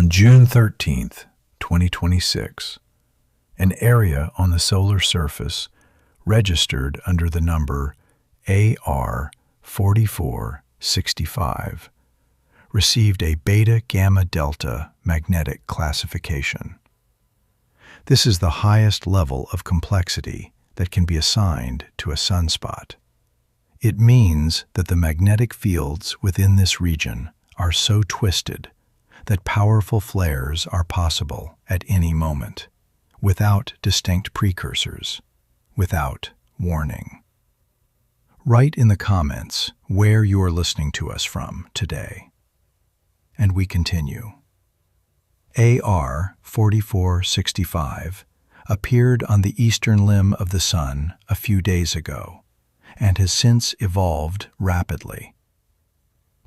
On June 13th, 2026, an area on the solar surface registered under the number AR 4465 received a beta-gamma-delta magnetic classification. This is the highest level of complexity that can be assigned to a sunspot. It means that the magnetic fields within this region are so twisted that powerful flares are possible at any moment, without distinct precursors, without warning. Write in the comments where you are listening to us from today. And we continue. AR 4465 appeared on the eastern limb of the Sun a few days ago and has since evolved rapidly.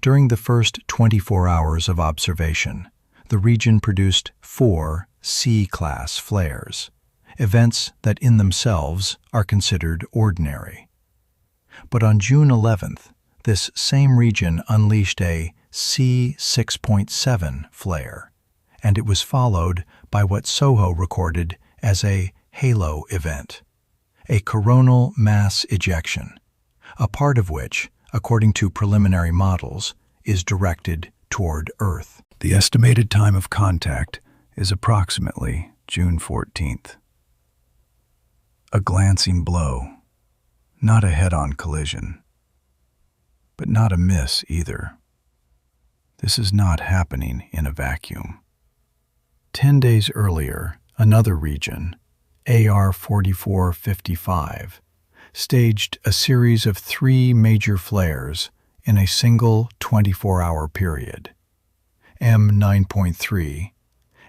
During the first 24 hours of observation, the region produced 4 C-class flares, events that in themselves are considered ordinary. But on June 11th, this same region unleashed a C6.7 flare, and it was followed by what SOHO recorded as a halo event, a coronal mass ejection, a part of which, according to preliminary models, is directed toward Earth. The estimated time of contact is approximately June 14th. A glancing blow, not a head-on collision, but not a miss either. This is not happening in a vacuum. 10 days earlier, another region, AR 4455, staged a series of 3 major flares in a single 24-hour period. M9.3,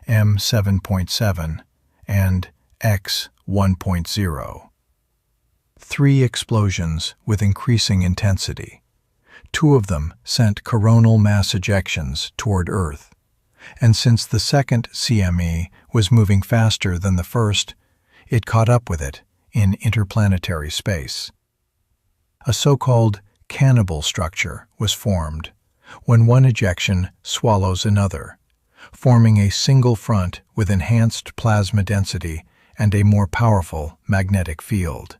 M7.7, and X 1.0. 3 explosions with increasing intensity. 2 of them sent coronal mass ejections toward Earth, and since the second CME was moving faster than the first, it caught up with it in interplanetary space. A so-called cannibal structure was formed when one ejection swallows another, forming a single front with enhanced plasma density and a more powerful magnetic field.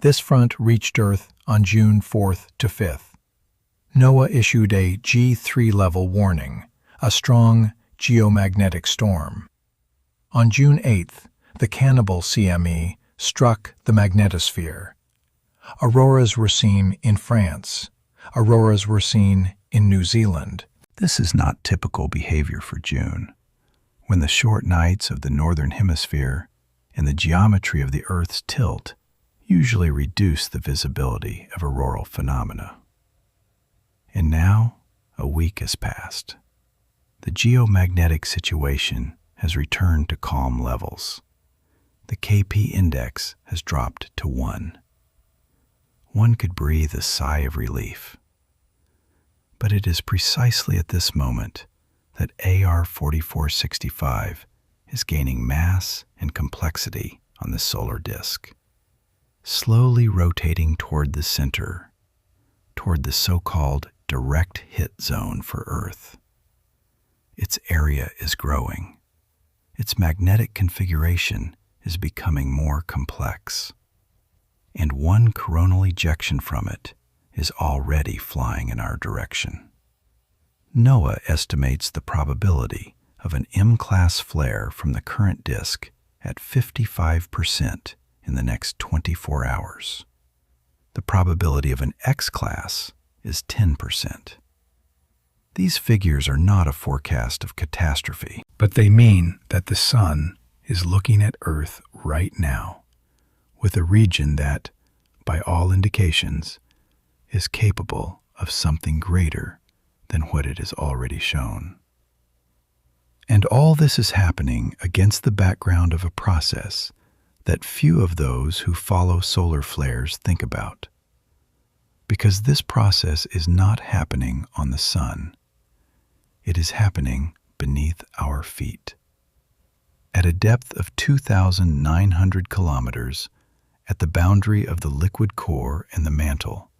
This front reached Earth on June 4th to 5th. NOAA issued a G3 level warning, a strong geomagnetic storm. On June 8th, the cannibal CME struck the magnetosphere. Auroras were seen in France. Auroras were seen in New Zealand. This is not typical behavior for June, when the short nights of the northern hemisphere and the geometry of the Earth's tilt usually reduce the visibility of auroral phenomena. And now, a week has passed. The geomagnetic situation has returned to calm levels. The KP index has dropped to 1. One could breathe a sigh of relief. But it is precisely at this moment that AR 4465 is gaining mass and complexity on the solar disk, slowly rotating toward the center, toward the so-called direct hit zone for Earth. Its area is growing. Its magnetic configuration is becoming more complex, and one coronal ejection from it is already flying in our direction. NOAA estimates the probability of an M-class flare from the current disk at 55% in the next 24 hours. The probability of an X-class is 10%. These figures are not a forecast of catastrophe, but they mean that the Sun is looking at Earth right now with a region that, by all indications, is capable of something greater than what it has already shown. And all this is happening against the background of a process that few of those who follow solar flares think about. Because this process is not happening on the Sun. It is happening beneath our feet. At a depth of 2,900 kilometers, at the boundary of the liquid core and the mantle,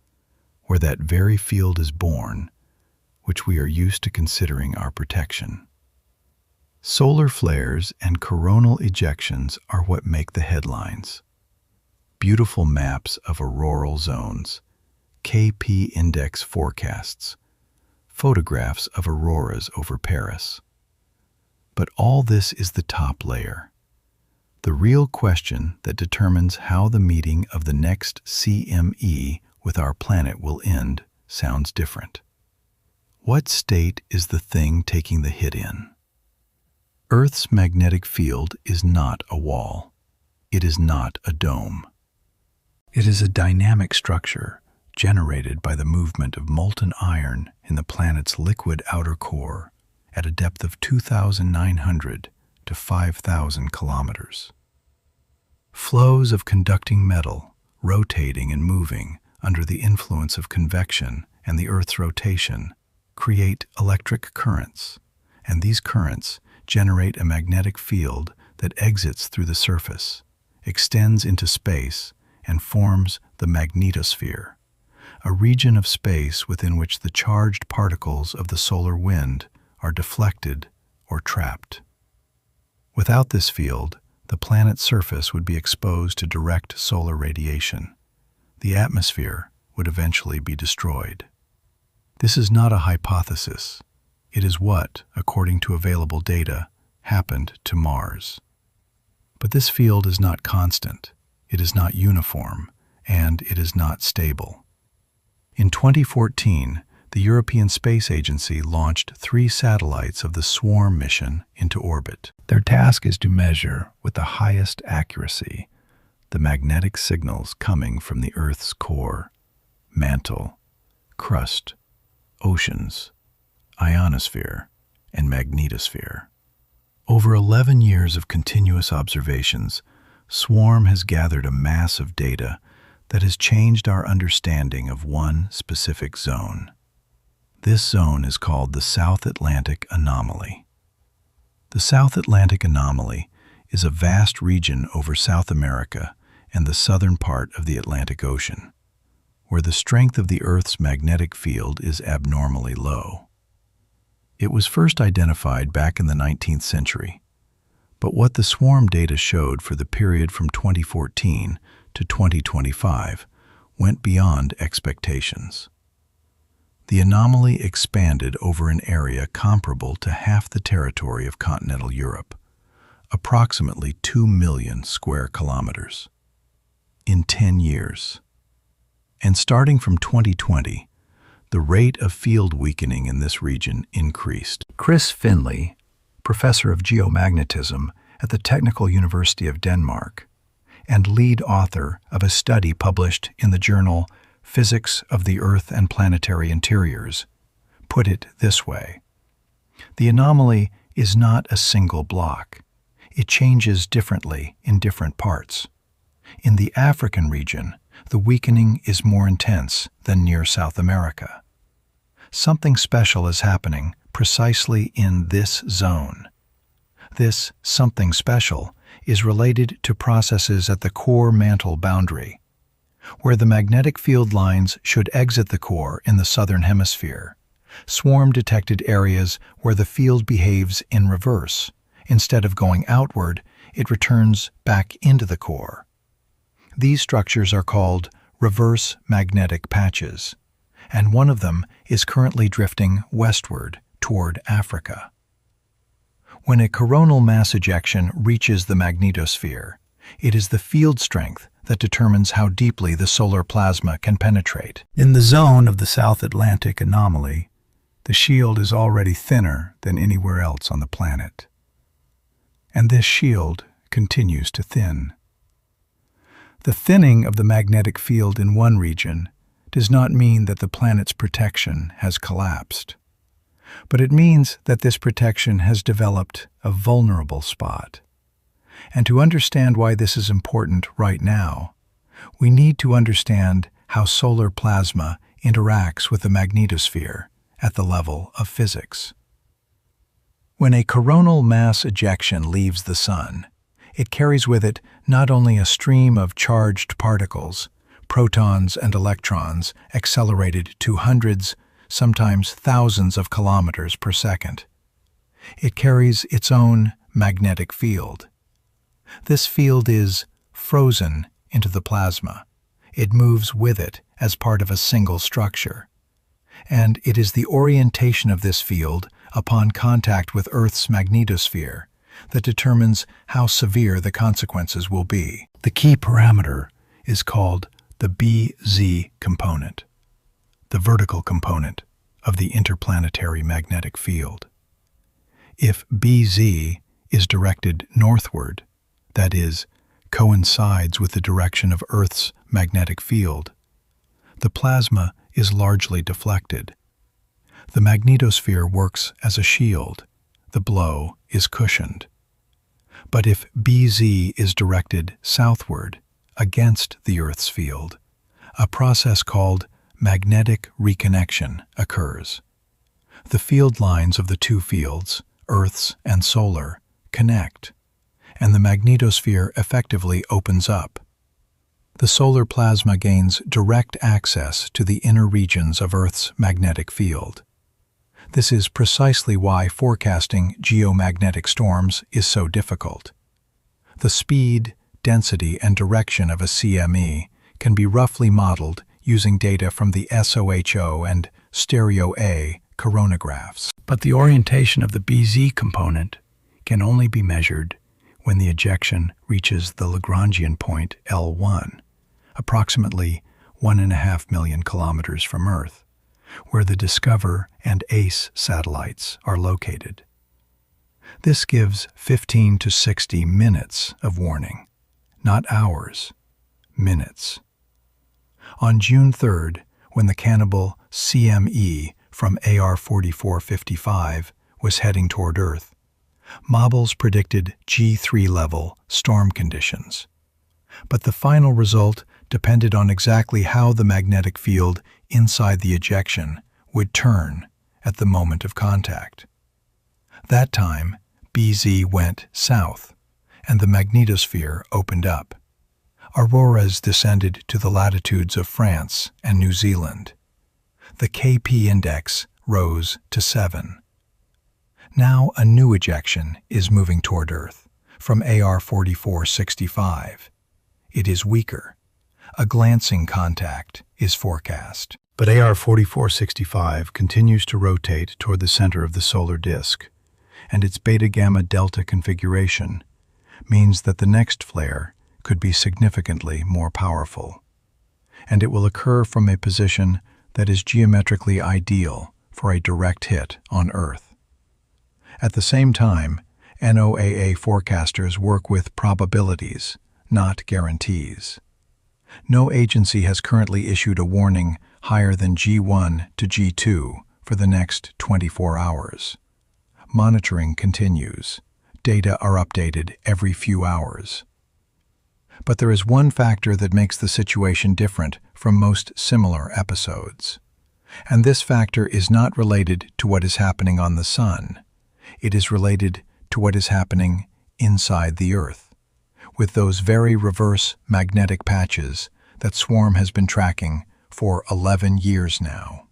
where that very field is born, which we are used to considering our protection. Solar flares and coronal ejections are what make the headlines. Beautiful maps of auroral zones, KP index forecasts, photographs of auroras over Paris. But all this is the top layer. The real question that determines how the meeting of the next CME with our planet will end sounds different. What state is the thing taking the hit in? Earth's magnetic field is not a wall. It is not a dome. It is a dynamic structure generated by the movement of molten iron in the planet's liquid outer core at a depth of 2,900 to 5,000 kilometers. Flows of conducting metal, rotating and moving under the influence of convection and the Earth's rotation, create electric currents, and these currents generate a magnetic field that exits through the surface, extends into space, and forms the magnetosphere, a region of space within which the charged particles of the solar wind are deflected or trapped. Without this field, the planet's surface would be exposed to direct solar radiation. The atmosphere would eventually be destroyed. This is not a hypothesis. It is what, according to available data, happened to Mars. But this field is not constant, it is not uniform, and it is not stable. In 2014, the European Space Agency launched 3 satellites of the SWARM mission into orbit. Their task is to measure, with the highest accuracy, the magnetic signals coming from the Earth's core, mantle, crust, oceans, ionosphere, and magnetosphere. Over 11 years of continuous observations, SWARM has gathered a mass of data that has changed our understanding of one specific zone. This zone is called the South Atlantic Anomaly. The South Atlantic Anomaly is a vast region over South America and the southern part of the Atlantic Ocean, where the strength of the Earth's magnetic field is abnormally low. It was first identified back in the 19th century, but what the SWARM data showed for the period from 2014 to 2025 went beyond expectations. The anomaly expanded over an area comparable to half the territory of continental Europe, approximately 2 million square kilometers, in 10 years. And starting from 2020, the rate of field weakening in this region increased. Chris Finley, professor of geomagnetism at the Technical University of Denmark, and lead author of a study published in the journal Physics of the Earth and Planetary Interiors, put it this way: the anomaly is not a single block. It changes differently in different parts. In the African region, the weakening is more intense than near South America. Something special is happening precisely in this zone. This something special is related to processes at the core mantle boundary, where the magnetic field lines should exit the core in the southern hemisphere. SWARM detected areas where the field behaves in reverse. Instead of going outward, it returns back into the core. These structures are called reverse magnetic patches, and one of them is currently drifting westward toward Africa. When a coronal mass ejection reaches the magnetosphere, it is the field strength that determines how deeply the solar plasma can penetrate. In the zone of the South Atlantic Anomaly, the shield is already thinner than anywhere else on the planet. And this shield continues to thin. The thinning of the magnetic field in one region does not mean that the planet's protection has collapsed, but it means that this protection has developed a vulnerable spot. And to understand why this is important right now, we need to understand how solar plasma interacts with the magnetosphere at the level of physics. When a coronal mass ejection leaves the Sun, it carries with it not only a stream of charged particles, protons and electrons accelerated to hundreds, sometimes thousands of kilometers per second. It carries its own magnetic field. This field is frozen into the plasma. It moves with it as part of a single structure. And it is the orientation of this field upon contact with Earth's magnetosphere that determines how severe the consequences will be. The key parameter is called the BZ component, the vertical component of the interplanetary magnetic field. If BZ is directed northward, that is, coincides with the direction of Earth's magnetic field, the plasma is largely deflected. The magnetosphere works as a shield. The blow is cushioned. But if BZ is directed southward, against the Earth's field, a process called magnetic reconnection occurs. The field lines of the two fields, Earth's and solar, connect, and the magnetosphere effectively opens up. The solar plasma gains direct access to the inner regions of Earth's magnetic field. This is precisely why forecasting geomagnetic storms is so difficult. The speed, density, and direction of a CME can be roughly modeled using data from the SOHO and Stereo A coronagraphs. But the orientation of the BZ component can only be measured when the ejection reaches the Lagrangian point L1, approximately 1.5 million kilometers from Earth, where the Discover and ACE satellites are located. This gives 15 to 60 minutes of warning, not hours, minutes. On June 3rd, when the cannibal CME from AR 4455 was heading toward Earth, models predicted G3 level storm conditions. But the final result depended on exactly how the magnetic field inside the ejection would turn at the moment of contact. That time, BZ went south, and the magnetosphere opened up. Auroras descended to the latitudes of France and New Zealand. The KP index rose to 7. Now a new ejection is moving toward Earth from AR 4465. It is weaker. A glancing contact is forecast. But AR 4465 continues to rotate toward the center of the solar disk, and its beta-gamma delta configuration means that the next flare could be significantly more powerful, and it will occur from a position that is geometrically ideal for a direct hit on Earth. At the same time, NOAA forecasters work with probabilities, not guarantees. No agency has currently issued a warning higher than G1 to G2 for the next 24 hours. Monitoring continues. Data are updated every few hours. But there is one factor that makes the situation different from most similar episodes. And this factor is not related to what is happening on the Sun. It is related to what is happening inside the Earth, with those very reverse magnetic patches that SWARM has been tracking for 11 years now.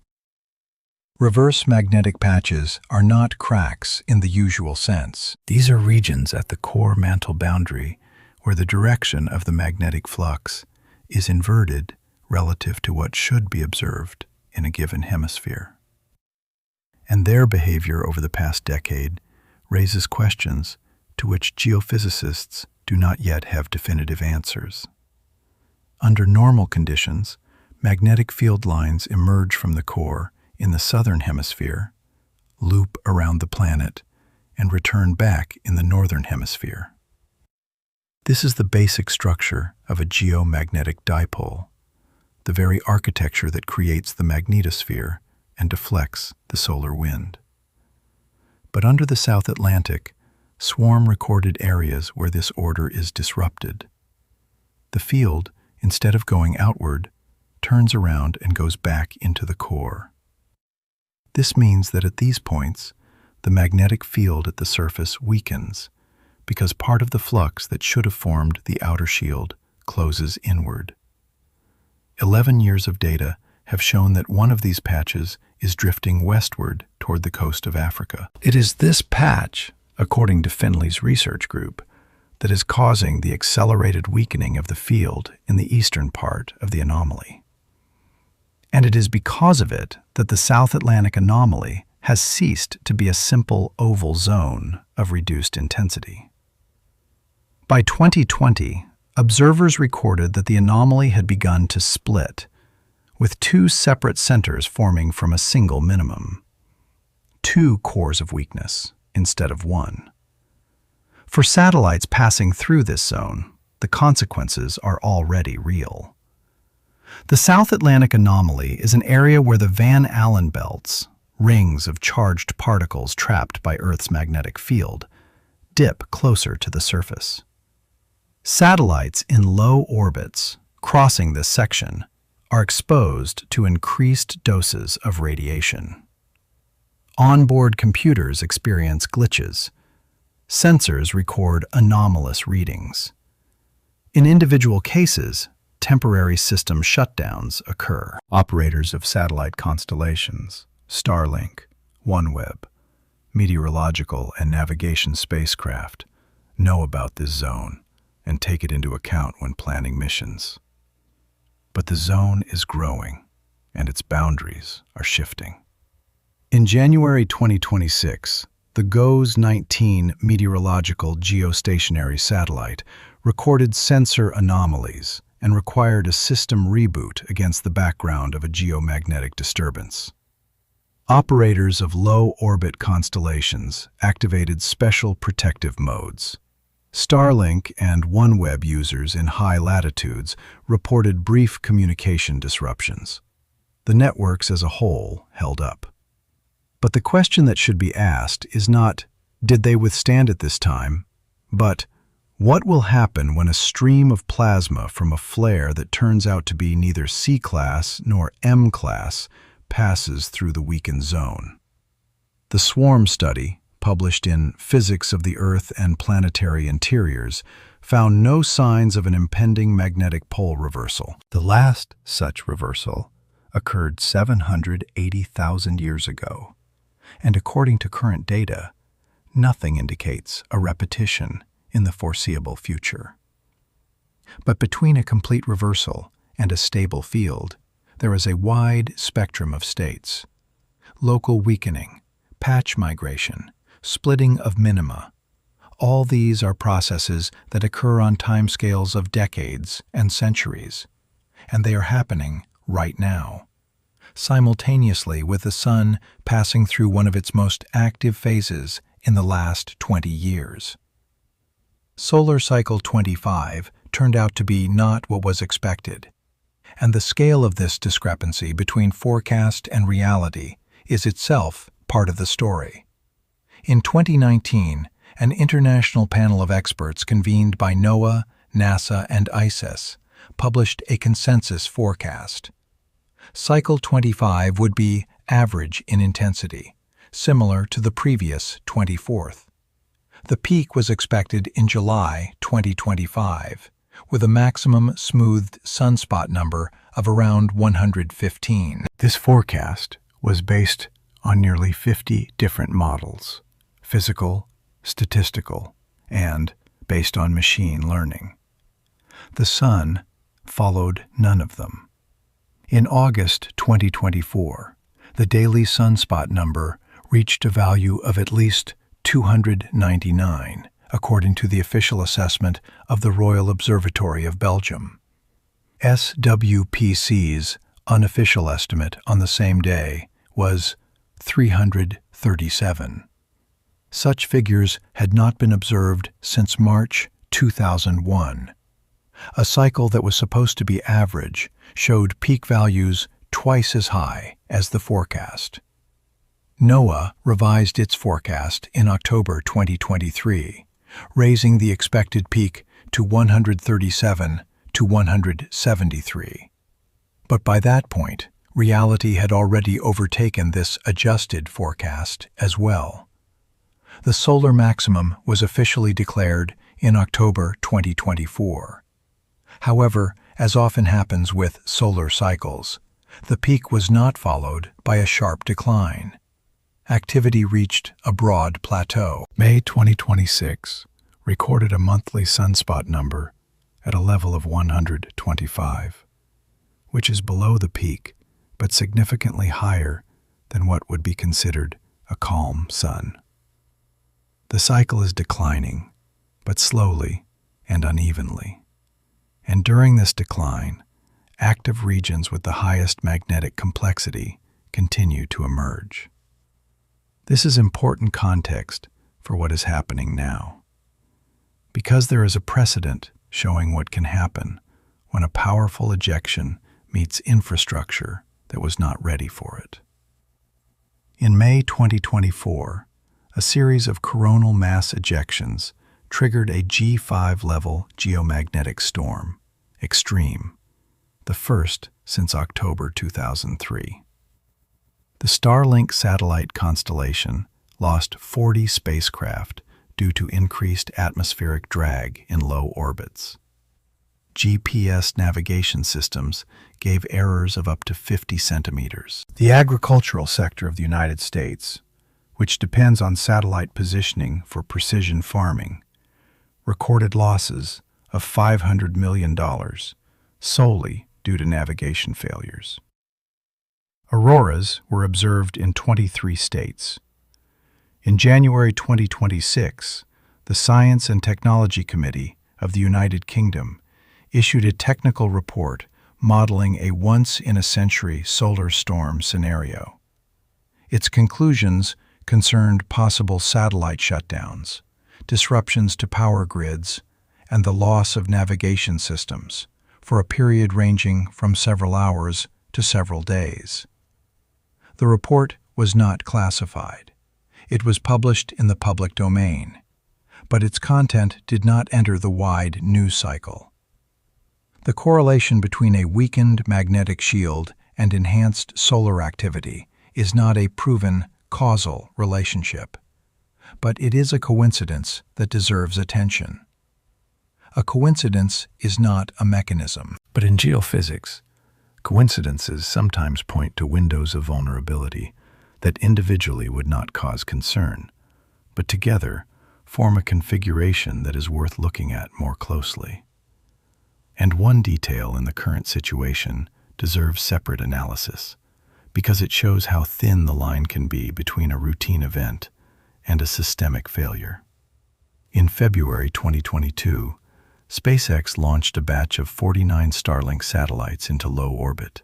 Reverse magnetic patches are not cracks in the usual sense. These are regions at the core mantle boundary where the direction of the magnetic flux is inverted relative to what should be observed in a given hemisphere. And their behavior over the past decade raises questions to which geophysicists do not yet have definitive answers. Under normal conditions, magnetic field lines emerge from the core in the southern hemisphere, loop around the planet, and return back in the northern hemisphere. This is the basic structure of a geomagnetic dipole, the very architecture that creates the magnetosphere and deflects the solar wind. But under the South Atlantic, SWARM recorded areas where this order is disrupted. The field, instead of going outward, turns around and goes back into the core. This means that at these points, the magnetic field at the surface weakens because part of the flux that should have formed the outer shield closes inward. 11 years of data have shown that one of these patches is drifting westward toward the coast of Africa. It is this patch, according to Finley's research group, that is causing the accelerated weakening of the field in the eastern part of the anomaly. And it is because of it that the South Atlantic anomaly has ceased to be a simple oval zone of reduced intensity. By 2020, observers recorded that the anomaly had begun to split, with two separate centers forming from a single minimum. Two cores of weakness instead of one. For satellites passing through this zone, the consequences are already real. The South Atlantic anomaly is an area where the Van Allen belts, rings of charged particles trapped by Earth's magnetic field, dip closer to the surface. Satellites in low orbits crossing this section are exposed to increased doses of radiation. Onboard computers experience glitches. Sensors record anomalous readings. In individual cases, temporary system shutdowns occur. Operators of satellite constellations, Starlink, OneWeb, meteorological and navigation spacecraft know about this zone and take it into account when planning missions. But the zone is growing, and its boundaries are shifting. In January 2026, the GOES-19 meteorological geostationary satellite recorded sensor anomalies and required a system reboot against the background of a geomagnetic disturbance. Operators of low-orbit constellations activated special protective modes. Starlink and OneWeb users in high latitudes reported brief communication disruptions. The networks as a whole held up. But the question that should be asked is not, did they withstand it this time, but what will happen when a stream of plasma from a flare that turns out to be neither C-class nor M-class passes through the weakened zone? The swarm study, published in Physics of the Earth and Planetary Interiors, found no signs of an impending magnetic pole reversal. The last such reversal occurred 780,000 years ago, and according to current data, nothing indicates a repetition in the foreseeable future. But between a complete reversal and a stable field, there is a wide spectrum of states. Local weakening, patch migration, splitting of minima. All these are processes that occur on timescales of decades and centuries, and they are happening right now, simultaneously with the Sun passing through one of its most active phases in the last 20 years. Solar cycle 25 turned out to be not what was expected, and the scale of this discrepancy between forecast and reality is itself part of the story. In 2019, an international panel of experts convened by NOAA, NASA, and ICES published a consensus forecast. Cycle 25 would be average in intensity, similar to the previous 24th. The peak was expected in July 2025, with a maximum smoothed sunspot number of around 115. This forecast was based on nearly 50 different models, physical, statistical, and based on machine learning. The Sun followed none of them. In August 2024, the daily sunspot number reached a value of at least 299, according to the official assessment of the Royal Observatory of Belgium. SWPC's unofficial estimate on the same day was 337. Such figures had not been observed since March 2001. A cycle that was supposed to be average showed peak values twice as high as the forecast. NOAA revised its forecast in October 2023, raising the expected peak to 137 to 173. But by that point, reality had already overtaken this adjusted forecast as well. The solar maximum was officially declared in October 2024. However, as often happens with solar cycles, The peak was not followed by a sharp decline. Activity reached a broad plateau. May 2026 recorded a monthly sunspot number at a level of 125, which is below the peak but significantly higher than what would be considered a calm sun. The cycle is declining, but slowly and unevenly. And during this decline, active regions with the highest magnetic complexity continue to emerge. This is important context for what is happening now, because there is a precedent showing what can happen when a powerful ejection meets infrastructure that was not ready for it. In May 2024, a series of coronal mass ejections triggered a G5-level geomagnetic storm, extreme, the first since October 2003. The Starlink satellite constellation lost 40 spacecraft due to increased atmospheric drag in low orbits. GPS navigation systems gave errors of up to 50 centimeters. The agricultural sector of the United States, which depends on satellite positioning for precision farming, recorded losses of $500 million solely due to navigation failures. Auroras were observed in 23 states. In January 2026, the Science and Technology Committee of the United Kingdom issued a technical report modeling a once-in-a-century solar storm scenario. Its conclusions concerned possible satellite shutdowns, disruptions to power grids, and the loss of navigation systems for a period ranging from several hours to several days. The report was not classified. It was published in the public domain, but its content did not enter the wide news cycle. The correlation between a weakened magnetic shield and enhanced solar activity is not a proven causal relationship, but it is a coincidence that deserves attention. A coincidence is not a mechanism. But in geophysics, coincidences sometimes point to windows of vulnerability that individually would not cause concern, but together form a configuration that is worth looking at more closely. And one detail in the current situation deserves separate analysis, because it shows how thin the line can be between a routine event and a systemic failure. In February 2022, SpaceX launched a batch of 49 Starlink satellites into low orbit.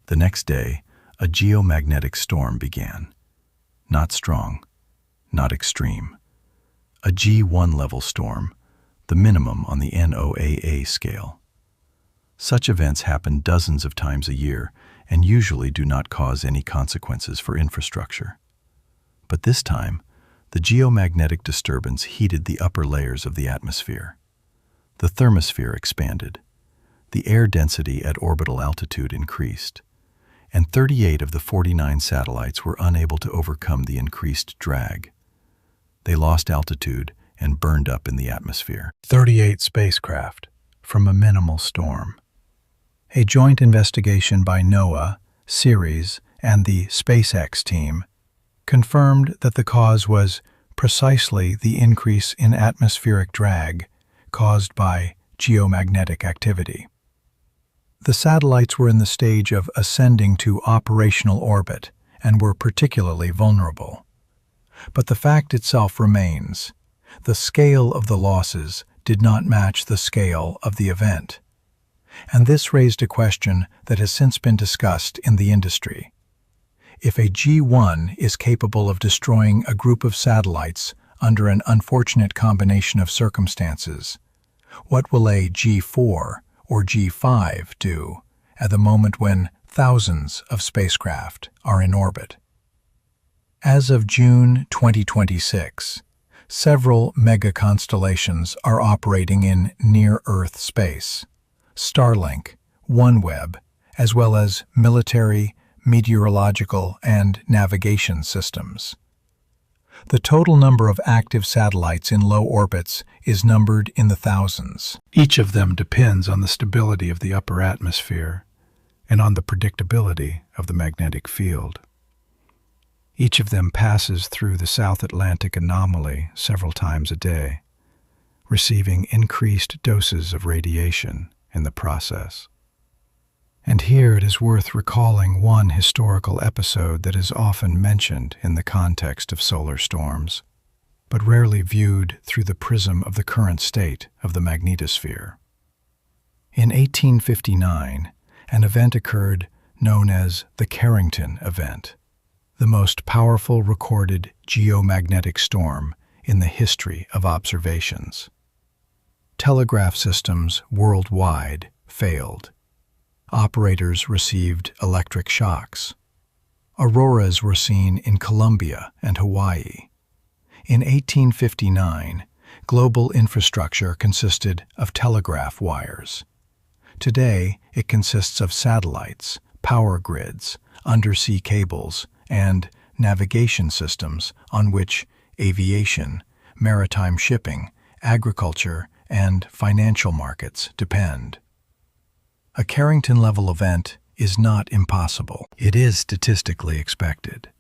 The next day, a geomagnetic storm began. Not strong, not extreme. A G1 level storm, the minimum on the NOAA scale. Such events happen dozens of times a year and usually do not cause any consequences for infrastructure. But this time, the geomagnetic disturbance heated the upper layers of the atmosphere. The thermosphere expanded. The air density at orbital altitude increased, and 38 of the 49 satellites were unable to overcome the increased drag. They lost altitude and burned up in the atmosphere. 38 spacecraft from a minimal storm. A joint investigation by NOAA, Ceres, and the SpaceX team confirmed that the cause was precisely the increase in atmospheric drag caused by geomagnetic activity. The satellites were in the stage of ascending to operational orbit and were particularly vulnerable. But the fact itself remains: the scale of the losses did not match the scale of the event. And this raised a question that has since been discussed in the industry. If a G1 is capable of destroying a group of satellites under an unfortunate combination of circumstances, what will a G4 or G5 do at the moment when thousands of spacecraft are in orbit? As of June 2026, several mega-constellations are operating in near-Earth space: Starlink, OneWeb, as well as military, meteorological, and navigation systems. The total number of active satellites in low orbits is numbered in the thousands. Each of them depends on the stability of the upper atmosphere and on the predictability of the magnetic field. Each of them passes through the South Atlantic anomaly several times a day, receiving increased doses of radiation in the process. And here it is worth recalling one historical episode that is often mentioned in the context of solar storms, but rarely viewed through the prism of the current state of the magnetosphere. In 1859, an event occurred known as the Carrington event, the most powerful recorded geomagnetic storm in the history of observations. Telegraph systems worldwide failed. Operators received electric shocks. Auroras were seen in Colombia and Hawaii. In 1859, global infrastructure consisted of telegraph wires. Today, it consists of satellites, power grids, undersea cables, and navigation systems on which aviation, maritime shipping, agriculture, and financial markets depend. A Carrington-level event is not impossible. It is statistically expected.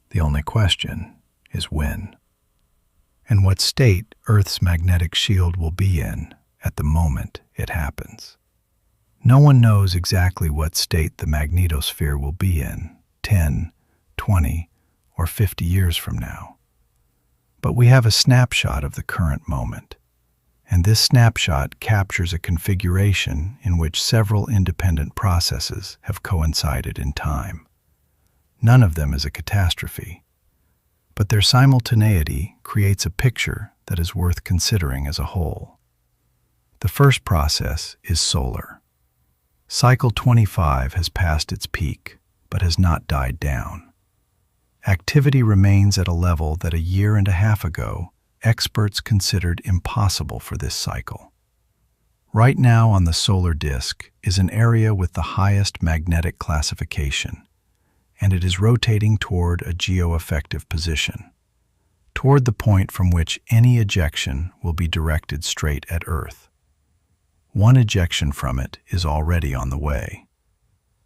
The only question is when. And what state Earth's magnetic shield will be in at the moment it happens. No one knows exactly what state the magnetosphere will be in 10, 20, or 50 years from now. But we have a snapshot of the current moment, and this snapshot captures a configuration in which several independent processes have coincided in time. None of them is a catastrophe, but their simultaneity creates a picture that is worth considering as a whole. The first process is solar. Cycle 25 has passed its peak, but has not died down. Activity remains at a level that a year and a half ago, experts considered impossible for this cycle. Right now on the solar disk is an area with the highest magnetic classification, and it is rotating toward a geo-effective position, toward the point from which any ejection will be directed straight at Earth. One ejection from it is already on the way.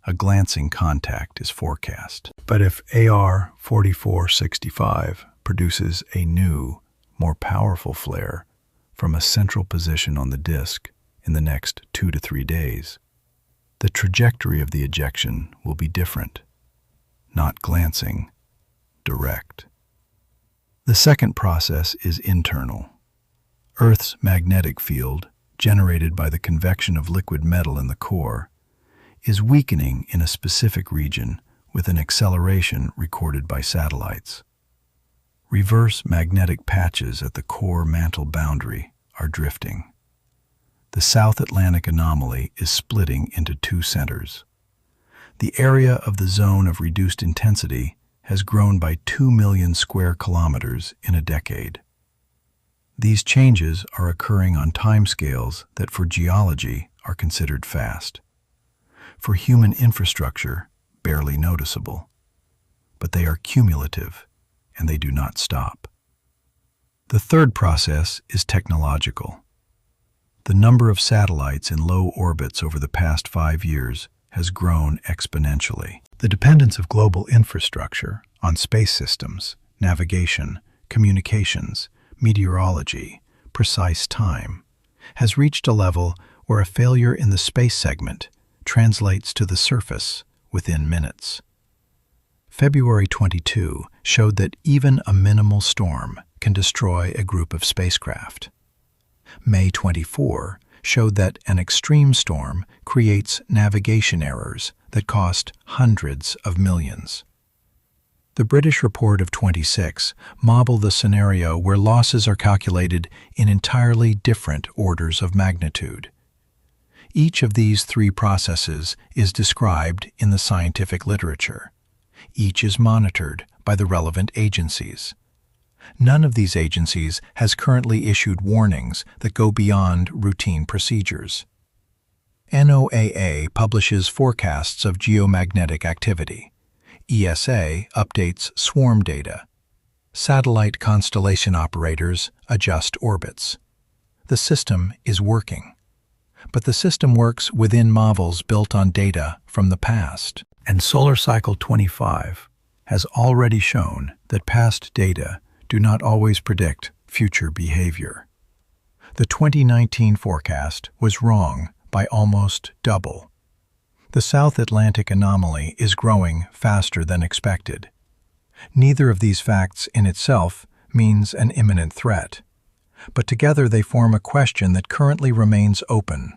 A glancing contact is forecast. But if AR 4465 produces a new, more powerful flare from a central position on the disk in the next 2 to 3 days, the trajectory of the ejection will be different, not glancing, direct. The second process is internal. Earth's magnetic field, generated by the convection of liquid metal in the core, is weakening in a specific region with an acceleration recorded by satellites. Reverse magnetic patches at the core mantle boundary are drifting. The South Atlantic anomaly is splitting into 2 centers. The area of the zone of reduced intensity has grown by 2 million square kilometers in a decade. These changes are occurring on timescales that for geology are considered fast. For human infrastructure, barely noticeable. But they are cumulative, and they do not stop. The third process is technological. The number of satellites in low orbits over the past 5 years has grown exponentially. The dependence of global infrastructure on space systems, navigation, communications, meteorology, precise time, has reached a level where a failure in the space segment translates to the surface within minutes. February 22 showed that even a minimal storm can destroy a group of spacecraft. May 24 showed that an extreme storm creates navigation errors that cost hundreds of millions. The British report of 26 modeled the scenario where losses are calculated in entirely different orders of magnitude. Each of these 3 processes is described in the scientific literature. Each is monitored by the relevant agencies. None of these agencies has currently issued warnings that go beyond routine procedures. NOAA publishes forecasts of geomagnetic activity. ESA updates swarm data. Satellite constellation operators adjust orbits. The system is working. but the system works within models built on data from the past. And Solar Cycle 25 has already shown that past data do not always predict future behavior. The 2019 forecast was wrong by almost double. The South Atlantic anomaly is growing faster than expected. Neither of these facts in itself means an imminent threat, but together they form a question that currently remains open.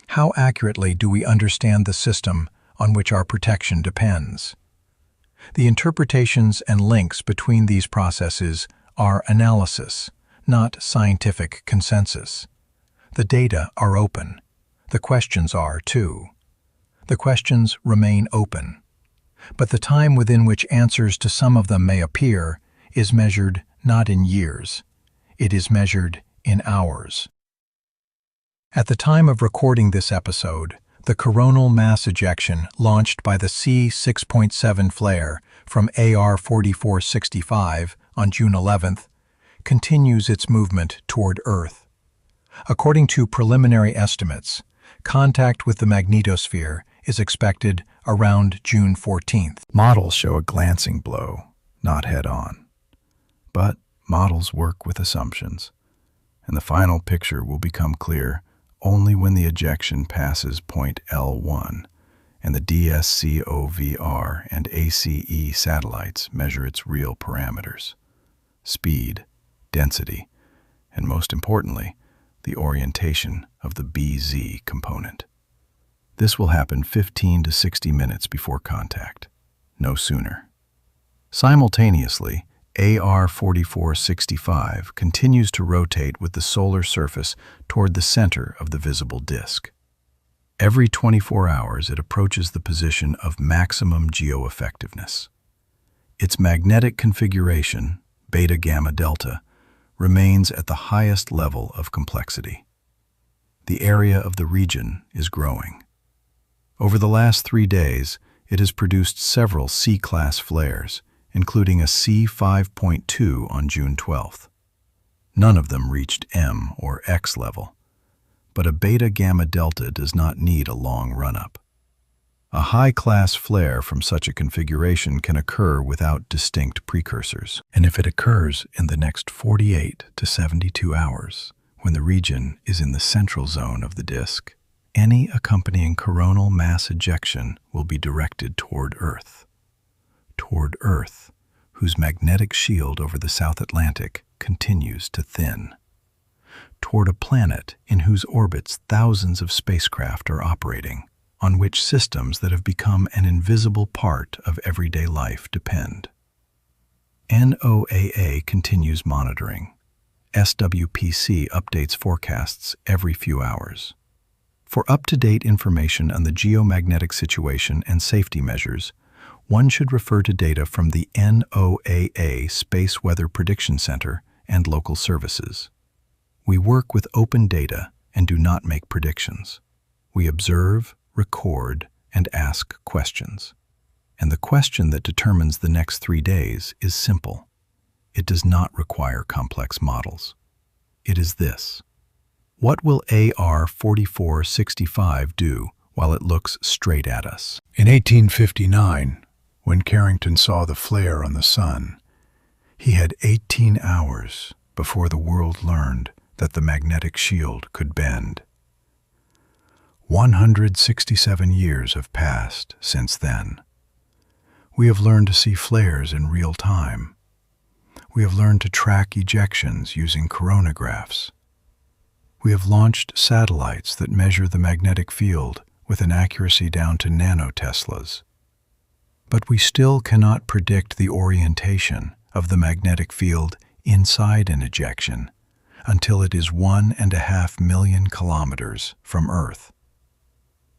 How accurately do we understand the system on which our protection depends? The interpretations and links between these processes are analysis, not scientific consensus. The data are open. The questions are, too. The questions remain open, but the time within which answers to some of them may appear is measured not in years. It is measured in hours. At the time of recording this episode, the coronal mass ejection launched by the C6.7 flare from AR 4465 on June 11th continues its movement toward Earth. According to preliminary estimates, contact with the magnetosphere is expected around June 14th. Models show a glancing blow, not head-on. But models work with assumptions, and the final picture will become clear only when the ejection passes point L1 and the DSCOVR and ACE satellites measure its real parameters: speed, density, and most importantly, the orientation of the BZ component. This will happen 15 to 60 minutes before contact, no sooner. Simultaneously, AR 4465 continues to rotate with the solar surface toward the center of the visible disk. Every 24 hours, it approaches the position of maximum geoeffectiveness. Its magnetic configuration, beta gamma delta, remains at the highest level of complexity. The area of the region is growing. Over the last 3 days, it has produced several C-class flares, including a C5.2 on June 12th. None of them reached M or X level, but a beta gamma delta does not need a long run-up. A high-class flare from such a configuration can occur without distinct precursors, and if it occurs in the next 48 to 72 hours, when the region is in the central zone of the disk, any accompanying coronal mass ejection will be directed toward Earth. Toward Earth, whose magnetic shield over the South Atlantic continues to thin. Toward a planet in whose orbits thousands of spacecraft are operating, on which systems that have become an invisible part of everyday life depend. NOAA continues monitoring. SWPC updates forecasts every few hours. For up-to-date information on the geomagnetic situation and safety measures, one should refer to data from the NOAA Space Weather Prediction Center and local services. We work with open data and do not make predictions. We observe, record, and ask questions. And the question that determines the next 3 days is simple. It does not require complex models. It is this: what will AR 4465 do while it looks straight at us? In 1859, when Carrington saw the flare on the sun, he had 18 hours before the world learned that the magnetic shield could bend. 167 years have passed since then. We have learned to see flares in real time. We have learned to track ejections using coronagraphs. We have launched satellites that measure the magnetic field with an accuracy down to nanoteslas. But we still cannot predict the orientation of the magnetic field inside an ejection until it is 1.5 million kilometers from Earth.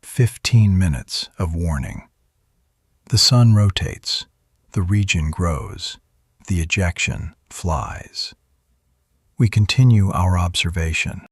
15 minutes of warning. The sun rotates, the region grows, the ejection flies. We continue our observation.